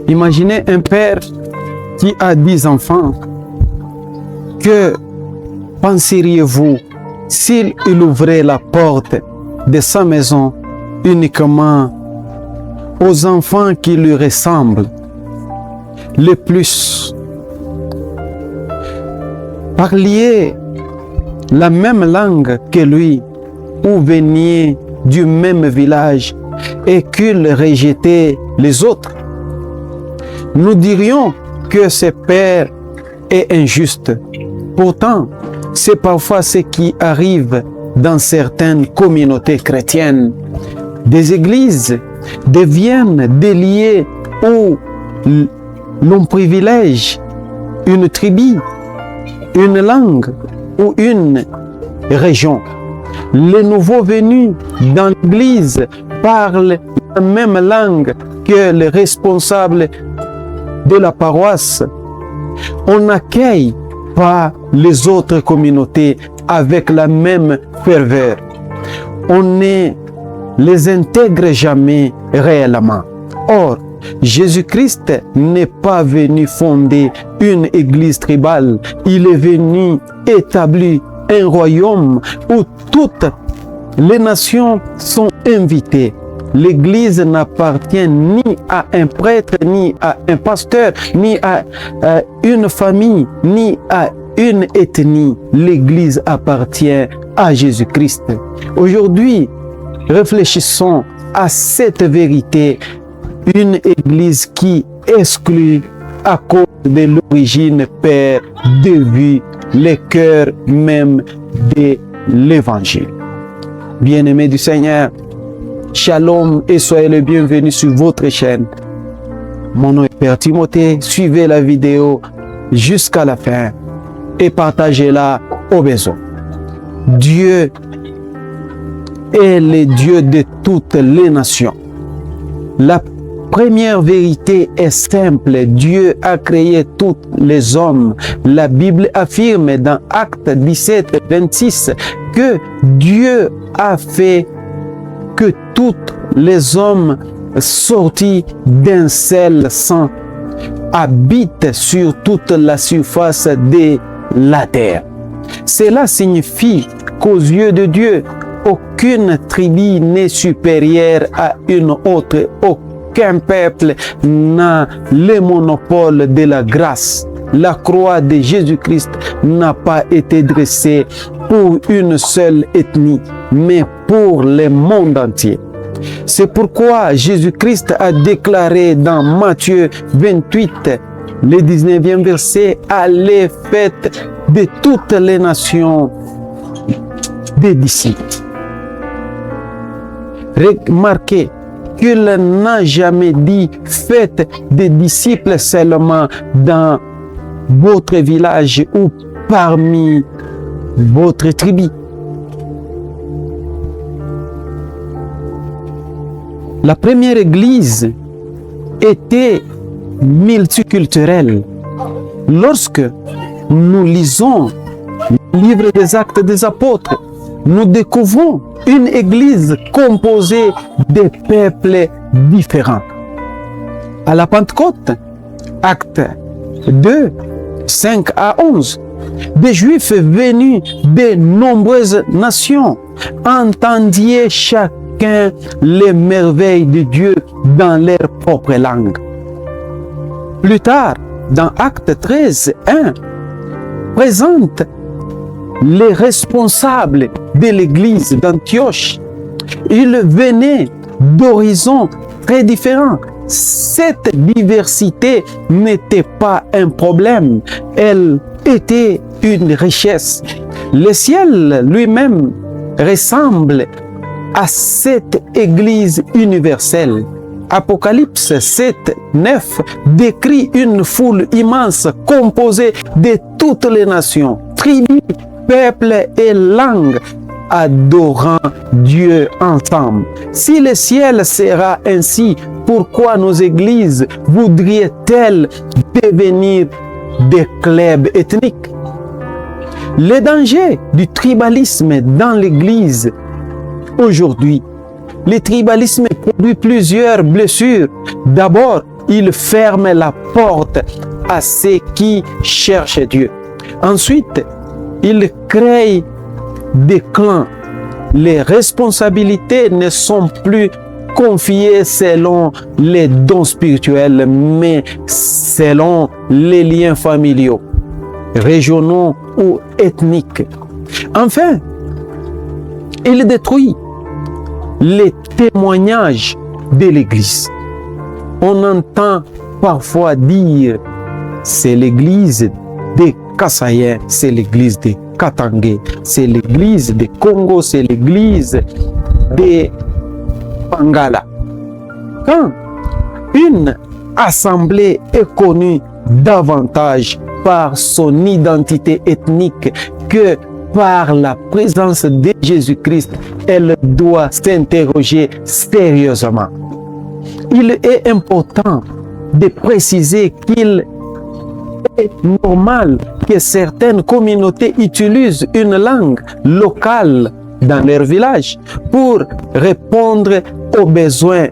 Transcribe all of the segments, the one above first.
Imaginez un père qui a 10 enfants. Que penseriez-vous s'il ouvrait la porte de sa maison uniquement aux enfants qui lui ressemblent le plus? Parliez la même langue que lui, ou veniez du même village et qu'il rejetait les autres? Nous dirions que ce père est injuste. Pourtant, c'est parfois ce qui arrive dans certaines communautés chrétiennes. Des églises deviennent des lieux où l'on privilège une tribu, une langue ou une région. Les nouveaux venus dans l'église parlent la même langue que les responsables de la paroisse. On n'accueille pas les autres communautés avec la même ferveur. On ne les intègre jamais réellement. Or, Jésus-Christ n'est pas venu fonder une église tribale. Il est venu établir un royaume où toutes les nations sont invitées. L'église n'appartient ni à un prêtre, ni à un pasteur, ni à une famille, ni à une ethnie. L'église appartient à Jésus-Christ. Aujourd'hui, réfléchissons à cette vérité. Une église qui exclut à cause de l'origine perd de vue le cœur même de l'évangile. Bien-aimés du Seigneur, Shalom et soyez les bienvenus sur votre chaîne. Mon nom est Père Timothée. Suivez la vidéo jusqu'à la fin et partagez-la au besoin. Dieu est le Dieu de toutes les nations. La première vérité est simple. Dieu a créé tous les hommes. La Bible affirme dans Actes 17, 26 que Dieu a fait que tous les hommes sortis d'un seul sang habitent sur toute la surface de la terre. Cela signifie qu'aux yeux de Dieu, aucune tribu n'est supérieure à une autre. Aucun peuple n'a le monopole de la grâce. La croix de Jésus-Christ n'a pas été dressée pour une seule ethnie, mais pour le monde entier. C'est pourquoi Jésus-Christ a déclaré dans Matthieu 28, le 19e verset, « Allez, faites de toutes les nations des disciples ». Remarquez qu'il n'a jamais dit « Faites des disciples seulement dans votre village ou parmi votre tribu ». La première église était multiculturelle. Lorsque nous lisons le livre des Actes des Apôtres, nous découvrons une église composée de peuples différents. À la Pentecôte, Actes 2, 5 à 11, des Juifs venus de nombreuses nations entendaient chacun les merveilles de Dieu dans leur propre langue. Plus tard, dans Actes 13, 1, présente les responsables de l'église d'Antioche. Ils venaient d'horizons très différents. Cette diversité n'était pas un problème, elle était une richesse. Le ciel lui-même ressemble à cette église universelle. Apocalypse 7, 9 décrit une foule immense composée de toutes les nations, tribus, peuples et langues adorant Dieu ensemble. Si le ciel sera ainsi, pourquoi nos églises voudraient-elles devenir des clubs ethniques? Le danger du tribalisme dans l'église aujourd'hui. Le tribalisme produit plusieurs blessures. D'abord, il ferme la porte à ceux qui cherchent Dieu. Ensuite, il crée des clans. Les responsabilités ne sont plus confiées selon les dons spirituels, mais selon les liens familiaux, régionaux ou ethniques. Enfin, il détruit les témoignages de l'Église. On entend parfois dire c'est l'Église des Kasaïens, c'est l'Église des Katangais, c'est l'Église des Congo, c'est l'Église des Pangala. Quand une assemblée est connue davantage par son identité ethnique que par la présence de Jésus-Christ, elle doit s'interroger sérieusement. Il est important de préciser qu'il est normal que certaines communautés utilisent une langue locale dans leur village pour répondre aux besoins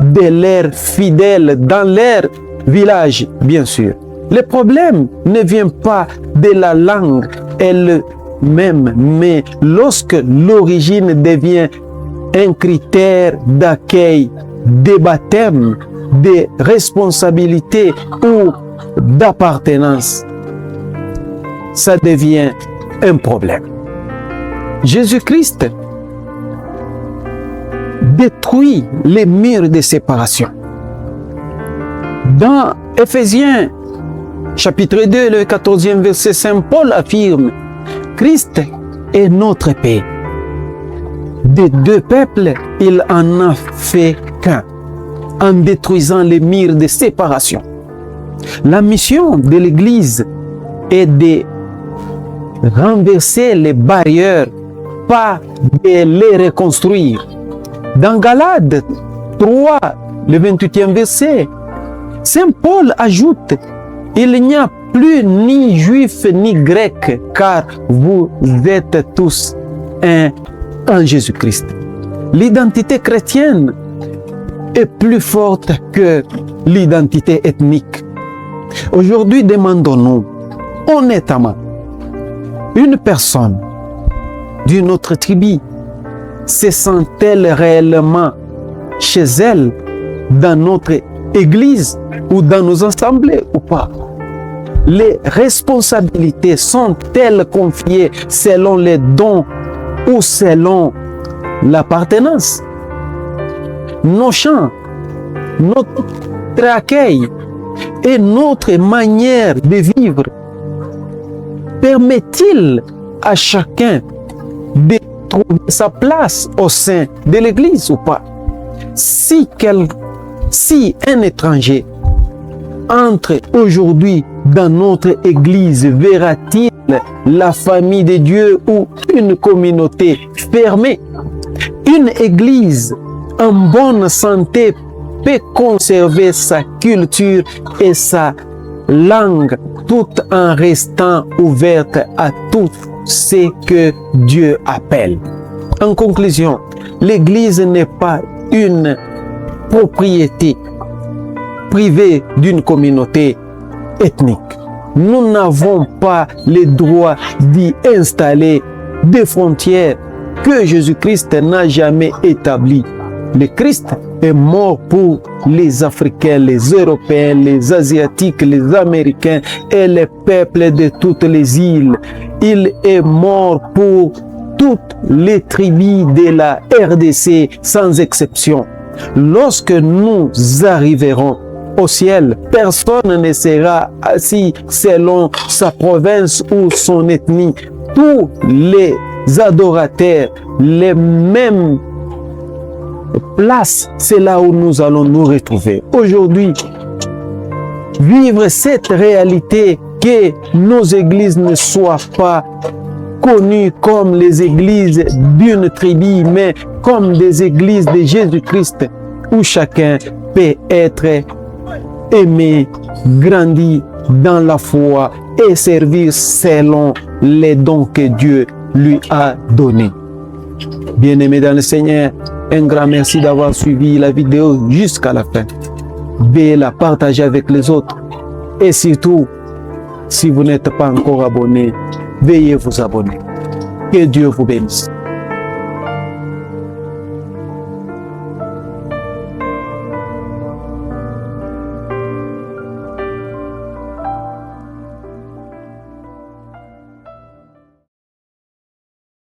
de leurs fidèles dans leur village, bien sûr. Le problème ne vient pas de la langue elle-même, mais lorsque l'origine devient un critère d'accueil, de baptême, de responsabilité ou d'appartenance, ça devient un problème. Jésus-Christ détruit les murs de séparation. Dans Éphésiens chapitre 2, le 14e verset, Saint Paul affirme: Christ est notre paix. Des deux peuples, il en a fait qu'un, en détruisant les murs de séparation. La mission de l'Église est de renverser les barrières, pas de les reconstruire. Dans Galates 3, le 28e verset, Saint Paul ajoute: il n'y a plus ni juif ni grec, car vous êtes tous un en Jésus-Christ. L'identité chrétienne est plus forte que l'identité ethnique. Aujourd'hui, demandons-nous honnêtement, une personne d'une autre tribu se sent-elle réellement chez elle dans notre église ou dans nos assemblées ou pas? Les responsabilités sont-elles confiées selon les dons ou selon l'appartenance? Nos chants, notre accueil et notre manière de vivre permet-il à chacun de trouver sa place au sein de l'Église ou pas? Si un étranger entre aujourd'hui dans notre Église, verra-t-il la famille de Dieu ou une communauté fermée? Une Église en bonne santé peut conserver sa culture et sa langue tout en restant ouverte à tout ce que Dieu appelle. En conclusion, l'Église n'est pas une propriété privée d'une communauté ethnique. Nous n'avons pas le droit d'y installer des frontières que Jésus-Christ n'a jamais établies. Le Christ est mort pour les Africains, les Européens, les Asiatiques, les Américains et les peuples de toutes les îles. Il est mort pour toutes les tribus de la RDC sans exception. Lorsque nous arriverons au ciel, personne ne sera assis selon sa province ou son ethnie. Tous les adorateurs, les mêmes places, c'est là où nous allons nous retrouver. Aujourd'hui, vivre cette réalité que nos églises ne soient pas connues comme les églises d'une tribu, mais comme des églises de Jésus-Christ, où chacun peut être aimé, grandi dans la foi et servir selon les dons que Dieu lui a donnés. Bien-aimés dans le Seigneur, un grand merci d'avoir suivi la vidéo jusqu'à la fin. veuillez la partager avec les autres. Et surtout, si vous n'êtes pas encore abonné, veuillez vous abonner. Que Dieu vous bénisse.